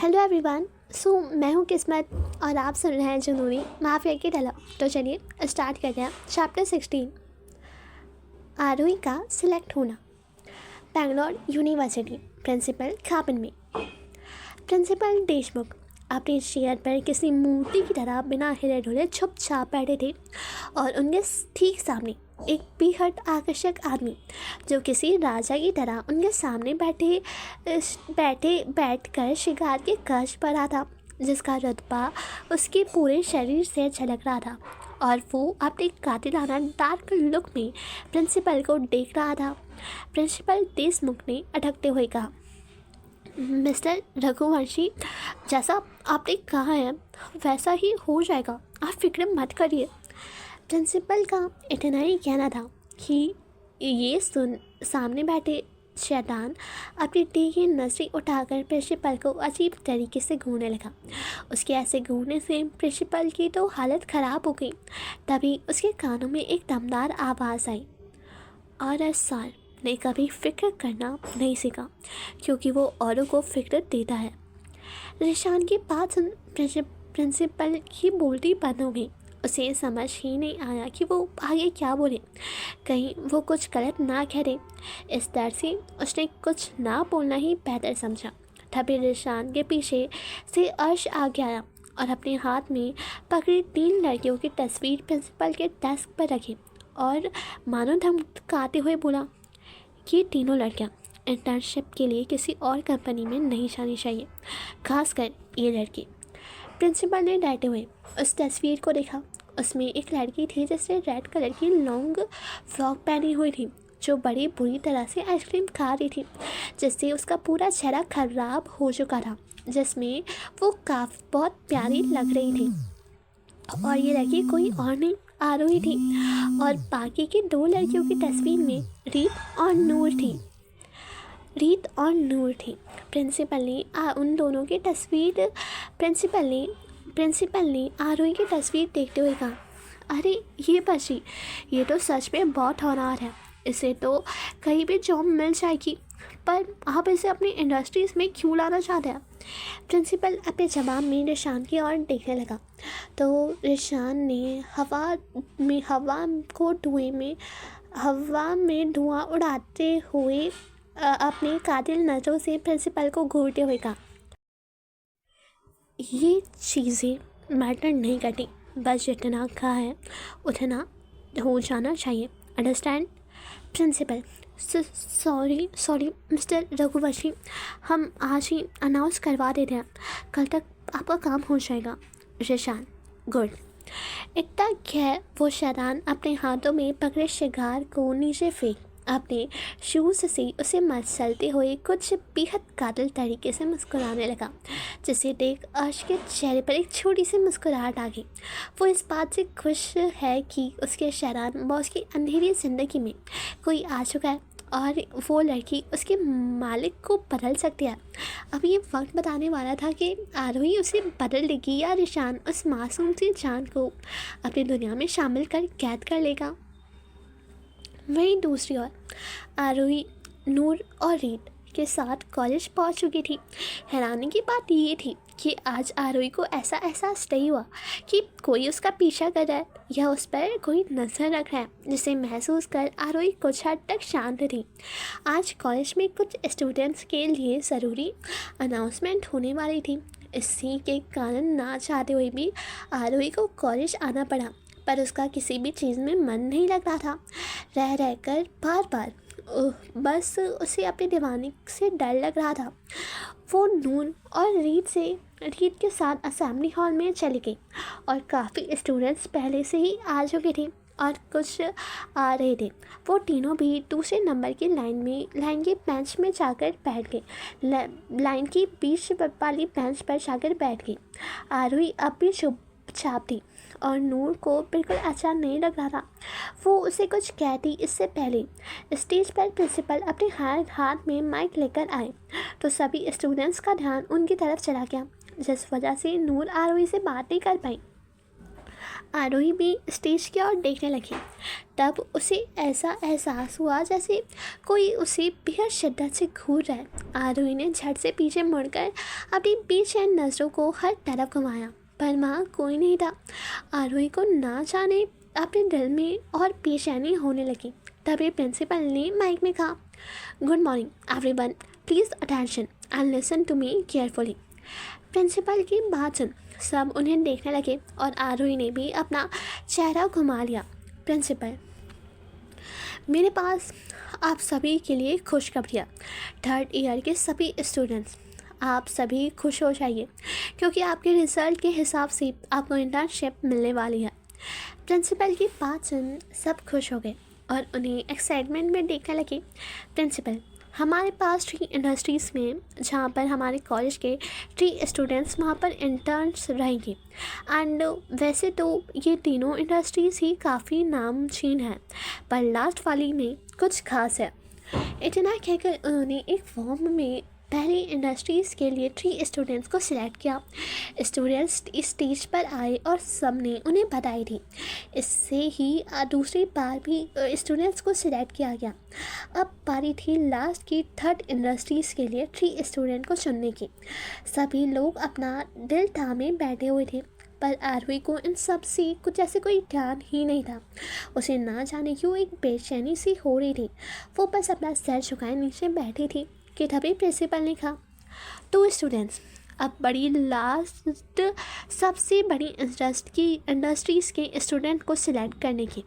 Hello everyone. मैं हूँ किस्मत और आप सुन रहे हैं जुनूनी माफिया की तलब। तो चलिए स्टार्ट करते हैं। चैप्टर 16, आरोही का सिलेक्ट होना। बेंगलोर यूनिवर्सिटी, प्रिंसिपल खाबन में। प्रिंसिपल देशमुख अपने चेयर पर किसी मूर्ति की तरह बिना हिले डुले चुपचाप बैठे थे और उनके ठीक सामने एक बेहद आकर्षक आदमी जो किसी राजा की तरह उनके सामने बैठकर शिकार के कष्ट पर रहा था, जिसका रुतबा उसके पूरे शरीर से झलक रहा था और वो अपने कातिलाना डार्क लुक में प्रिंसिपल को देख रहा था। प्रिंसिपल देशमुख ने अटकते हुए कहा, मिस्टर रघुवंशी, जैसा आपने कहा है वैसा ही हो जाएगा, आप फिक्र मत करिए। प्रिंसिपल का इतना ही कहना था कि ये सुन सामने बैठे शैतान अपनी तीखी नजरें उठाकर प्रिंसिपल को अजीब तरीके से घूरने लगा। उसके ऐसे घूरने से प्रिंसिपल की तो हालत ख़राब हो गई। तभी उसके कानों में एक दमदार आवाज़ आई, और सर ने कभी फिक्र करना नहीं सीखा क्योंकि वो औरों को फिक्र देता है। रिशान की बात सुन प्रिंसिपल की बोलती बंद हो गई। उसे समझ ही नहीं आया कि वो आगे क्या बोले, कहीं वो कुछ गलत ना कह दे। इस डर से उसने कुछ ना बोलना ही बेहतर समझा। तभी रिशान के पीछे से अर्श आगे आया और अपने हाथ में पकड़ी 3 लड़कियों की तस्वीर प्रिंसिपल के डेस्क पर रखी और मानो धमकाते हुए बोला, ये तीनों लड़कियां इंटर्नशिप के लिए किसी और कंपनी में नहीं जानी चाहिए, खासकर ये लड़की। प्रिंसिपल ने डरते हुए उस तस्वीर को देखा। उसमें एक लड़की थी जिसने रेड कलर की लॉन्ग फ्रॉक पहनी हुई थी, जो बड़ी बुरी तरह से आइसक्रीम खा रही थी, जिससे उसका पूरा चेहरा खराब हो चुका था, जिसमें वो बहुत प्यारी लग रही थी। और ये लड़की कोई और नहीं, आरोही थी। और बाकी की 2 लड़कियों की तस्वीर में रीत और नूर थी। प्रिंसिपल ने उन दोनों की तस्वीर प्रिंसिपल ने आरोही की तस्वीर देखते हुए कहा, अरे ये बच्ची, ये तो सच में बहुत होनहार है, इसे तो कहीं भी जॉब मिल जाएगी, पर आप इसे अपनी इंडस्ट्रीज़ में क्यों लाना चाहते हैं। प्रिंसिपल अपने जवाब में रिशान की ओर देखने लगा तो रिशान ने हवा में धुआं उड़ाते हुए अपने कातिल नज़रों से प्रिंसिपल को घूरते हुए कहा, ये चीज़ें मैटर नहीं करती, बस जितना कहा है उतना हो जाना चाहिए, understand. Principal, sorry mister Raghuvanshi, हम आज ही अनाउंस करवा देते हैं, कल तक आपका काम हो जाएगा। रिशान, गुड। इतना कह वो शैतान अपने हाथों में पकड़े शिकार को नीचे फेंक अपने शूज़ से उसे मसलते हुए कुछ बेहद कातिल तरीके से मुस्कुराने लगा, जिसे देख अर्श के चेहरे पर एक छोटी सी मुस्कुराहट आ गई। वो इस बात से खुश है कि उसके शैतान बॉस की अंधेरी ज़िंदगी में कोई आ चुका है और वो लड़की उसके मालिक को बदल सकती है। अब ये वक्त बताने वाला था कि आरोही उसे बदल देगी या रिशान उस मासूम सी जान को अपनी दुनिया में शामिल कर कैद कर लेगा। वहीं दूसरी ओर आरोही नूर और रीत के साथ कॉलेज पहुंच चुकी थी। हैरानी की बात ये थी कि आज आरोही को ऐसा एहसास नहीं हुआ कि कोई उसका पीछा कर रहा है या उस पर कोई नज़र रख रहा है, जिसे महसूस कर आरोही कुछ हद तक शांत थी। आज कॉलेज में कुछ स्टूडेंट्स के लिए ज़रूरी अनाउंसमेंट होने वाली थी। इसी के कारण ना चाहते हुए भी आरोही को कॉलेज आना पड़ा, पर उसका किसी भी चीज़ में मन नहीं लग रहा था। रह कर बार बस उसे अपनी दीवानी से डर लग रहा था। वो नूर और रीत के साथ असेंबली हॉल में चली गई और काफ़ी स्टूडेंट्स पहले से ही आ चुके थे और कुछ आ रहे थे। वो तीनों भी दूसरे नंबर की लाइन के बेंच में जाकर बैठ गए। लाइन की बीच वाली बेंच पर जाकर बैठ गई। आरोही अब भी चुपचाप थी और नूर को बिल्कुल अच्छा नहीं लग रहा था। वो उसे कुछ कहती इससे पहले स्टेज पर प्रिंसिपल अपने हाथ में माइक लेकर आए तो सभी स्टूडेंट्स का ध्यान उनकी तरफ चला गया, जिस वजह से नूर आरोही से बात नहीं कर पाई। आरोही भी स्टेज की ओर देखने लगी। तब उसे ऐसा एहसास हुआ जैसे कोई उसे बेहद शिद्दत से घूर रहा है। आरोही ने झट से पीछे मुड़कर अपनी बेचैन नज़रों को हर तरफ घुमाया, पर वहाँ कोई नहीं था। आरोही को ना जाने अपने दिल में और बेचैनी होने लगी। तभी प्रिंसिपल ने माइक में कहा, good morning everyone, please attention and listen to me carefully. Principal की बात सुन सब उन्हें देखने लगे और आरोही ने भी अपना चेहरा घुमा लिया। प्रिंसिपल, मेरे पास आप सभी के लिए खुशखबरियाँ। थर्ड ईयर के सभी स्टूडेंट्स, आप सभी खुश हो जाइए क्योंकि आपके रिज़ल्ट के हिसाब से आपको इंटर्नशिप मिलने वाली है। प्रिंसिपल की बात सुन सब खुश हो गए और उन्हें एक्साइटमेंट में देखने लगे। प्रिंसिपल, हमारे पास 3 इंडस्ट्रीज़ में जहाँ पर हमारे कॉलेज के 3 स्टूडेंट्स वहाँ पर इंटर्न्स रहेंगे। एंड वैसे तो ये तीनों इंडस्ट्रीज़ ही काफ़ी नामचीन है, पर लास्ट वाली में कुछ खास है। इतना कहकर उन्होंने एक फॉर्म में पहली इंडस्ट्रीज़ के लिए 3 स्टूडेंट्स को सिलेक्ट किया। स्टूडेंट्स इस स्टेज पर आए और सब ने उन्हें बधाई दी। इससे ही दूसरी बार भी स्टूडेंट्स को सिलेक्ट किया गया। अब बारी थी लास्ट की 3rd इंडस्ट्रीज़ के लिए 3 स्टूडेंट को चुनने की। सभी लोग अपना दिल थामे बैठे हुए थे, पर आरोही को इन सब से कुछ ऐसे कोई ध्यान ही नहीं था। उसे ना जाने क्यों एक बेचैनी सी हो रही थी। वो बस अपना सर झुकाए नीचे बैठी थी कि तभी प्रिंसिपल ने कहा, 2 स्टूडेंट्स अब बड़ी लास्ट सबसे बड़ी इंडस्ट्रीज़ के स्टूडेंट को सिलेक्ट करने की।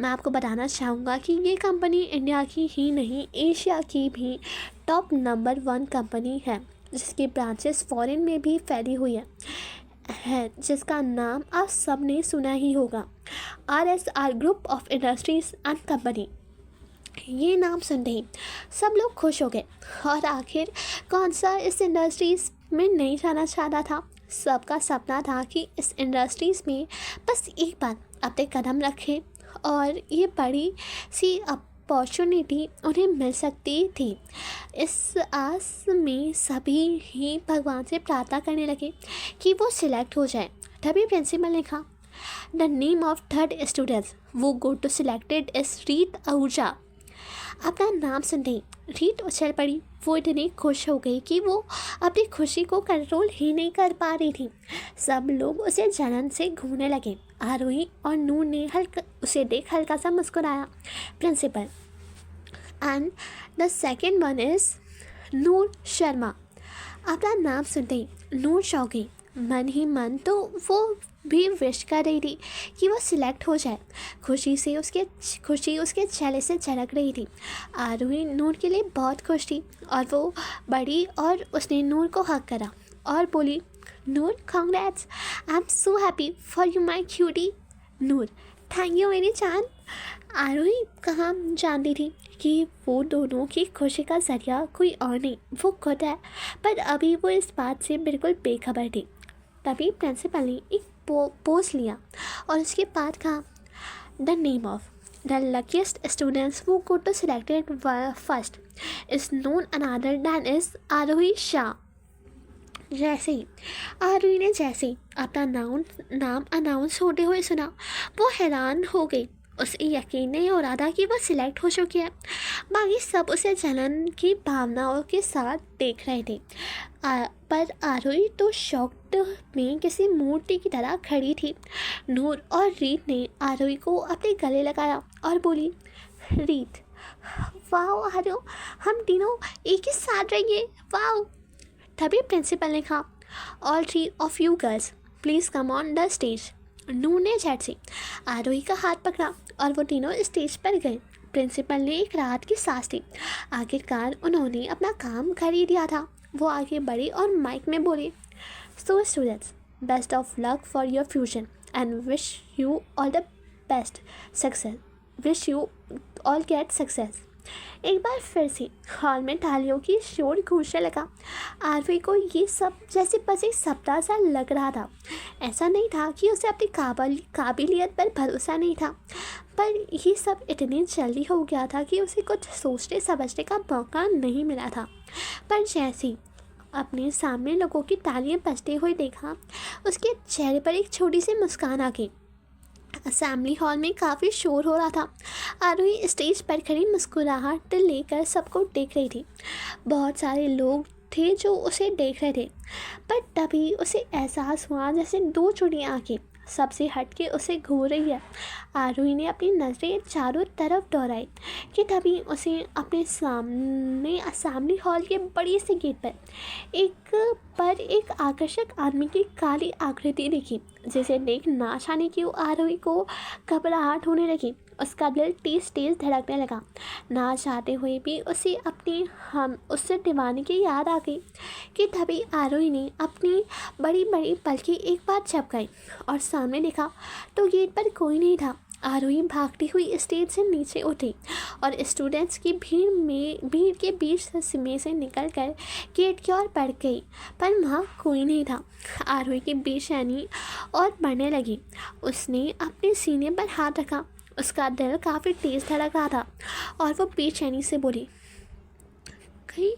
मैं आपको बताना चाहूँगा कि ये कंपनी इंडिया की ही नहीं, एशिया की भी टॉप नंबर 1 कंपनी है, जिसकी ब्रांचेस फॉरेन में भी फैली हुई है, जिसका नाम आप सब ने सुना ही होगा, RSR group of industries and company. ये नाम सुनते ही सब लोग खुश हो गए और आखिर कौन सा इस इंडस्ट्रीज़ में नहीं जाना चाहता था। सबका सपना था कि इस इंडस्ट्रीज़ में बस एक बार अपने कदम रखें और ये बड़ी सी अपॉर्चुनिटी उन्हें मिल सकती थी। इस आस में सभी ही भगवान से प्रार्थना करने लगे कि वो सिलेक्ट हो जाए। तभी प्रिंसिपल ने कहा, the name of 3rd students वो गो टू सिलेक्टेड इज रीत आहूजा। अपना नाम सुनते ही रीत उछल पड़ी। वो इतनी खुश हो गई कि वो अपनी खुशी को कंट्रोल ही नहीं कर पा रही थी। सब लोग उसे जलन से घूरने लगे। आरोही और नूर ने उसे देख हल्का सा मुस्कुराया। Principal, and the second one is Noor Sharma. अपना नाम सुनते ही नूर चौंक गई। मन ही मन तो वो भी विश कर रही थी कि वो सिलेक्ट हो जाए। खुशी उसके चेहरे से झलक रही थी। आरोही नूर के लिए बहुत खुश थी और वो बड़ी और उसने नूर को हक करा और बोली, Noor congrats, I am so happy for you my cutie. Noor, thank you मेरी जान। आरोही कहाँ जानती थी कि वो दोनों की खुशी का ज़रिया कोई और नहीं, वो खुद है, पर अभी वो इस बात से बिल्कुल बेखबर थी। तभी प्रिंसिपल ने एक पोज लिया और उसके बाद कहा, the name of the luckiest students who go to selected first is none other than is आरोही शाह। जैसे ही आरोही ने अपना नाम अनाउंस होते हुए सुना, वो हैरान हो गई। उसे यकीन नहीं हो रहा था कि वह सिलेक्ट हो चुकी है। बाकी सब उसे जलन की भावनाओं के साथ देख रहे थे, पर आरोही तो शॉक्ड में किसी मूर्ति की तरह खड़ी थी। नूर और रीत ने आरोही को अपने गले लगाया और बोली, रीत, वाओ आरो, हम तीनों एक ही साथ रहेंगे, वाओ। तभी प्रिंसिपल ने कहा, all 3 of you girls please come on the stage. Noor ने झट से आरोही का हाथ पकड़ा और वो तीनों स्टेज पर गए। प्रिंसिपल ने एक राहत की सांस ली। आखिरकार उन्होंने अपना काम कर ही दिया था। वो आगे बढ़े और माइक में बोले, so students, best of luck for your future and wish you all the best success, wish you all get success. एक बार फिर से हॉल में तालियों की शोर गूंजने लगा। आरवी को ये सब जैसे बस एक सपना सा लग रहा था। ऐसा नहीं था कि उसे अपनी काबिलियत पर भरोसा नहीं था, पर ये सब इतनी जल्दी हो गया था कि उसे कुछ सोचने समझने का मौका नहीं मिला था। पर जैसे ही अपने सामने लोगों की तालियां बजते हुए देखा, उसके चेहरे पर एक छोटी सी मुस्कान आ गई। असेंबली हॉल में काफ़ी शोर हो रहा था। आरोही स्टेज पर खड़ी मुस्कुराहट लेकर सबको देख रही थी। बहुत सारे लोग थे जो उसे देख रहे थे, पर तभी उसे एहसास हुआ जैसे दो चिड़िया आके सबसे हटके उसे घूर रही है। आरोही ने अपनी नज़रें चारों तरफ दौड़ाई कि तभी उसे अपने सामने असेंबली हॉल के बड़ी से गेट पर एक आकर्षक आदमी की काली आकृति दिखी, जिसे देख ना जाने क्यों आरोही को घबराहट होने लगी। उसका दिल तेज तेज धड़कने लगा। ना चाहते हुए भी उससे दीवाने की याद आ गई कि तभी आरोही ने अपनी बड़ी बड़ी पलकें एक बार झपकाई और सामने देखा तो गेट पर कोई नहीं था। आरोही भागती हुई स्टेज से नीचे उठी और स्टूडेंट्स की भीड़ के बीच में से निकलकर गेट की ओर बढ़ गई, पर वहाँ कोई नहीं था। आरोही की बेचैनी और बढ़ने लगी। उसने अपने सीने पर हाथ रखा। उसका दिल काफ़ी तेज़ धड़क रहा था और वो बेचैनी से बोली, कहीं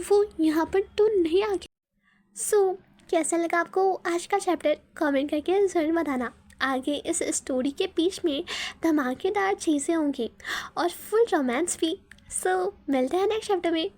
वो यहाँ पर तो नहीं आ गया। कैसा लगा आपको आज का चैप्टर? कमेंट करके ज़रूर बताना। आगे इस स्टोरी के बीच में धमाकेदार चीज़ें होंगी और फुल रोमांस भी। मिलते हैं नेक्स्ट चैप्टर में।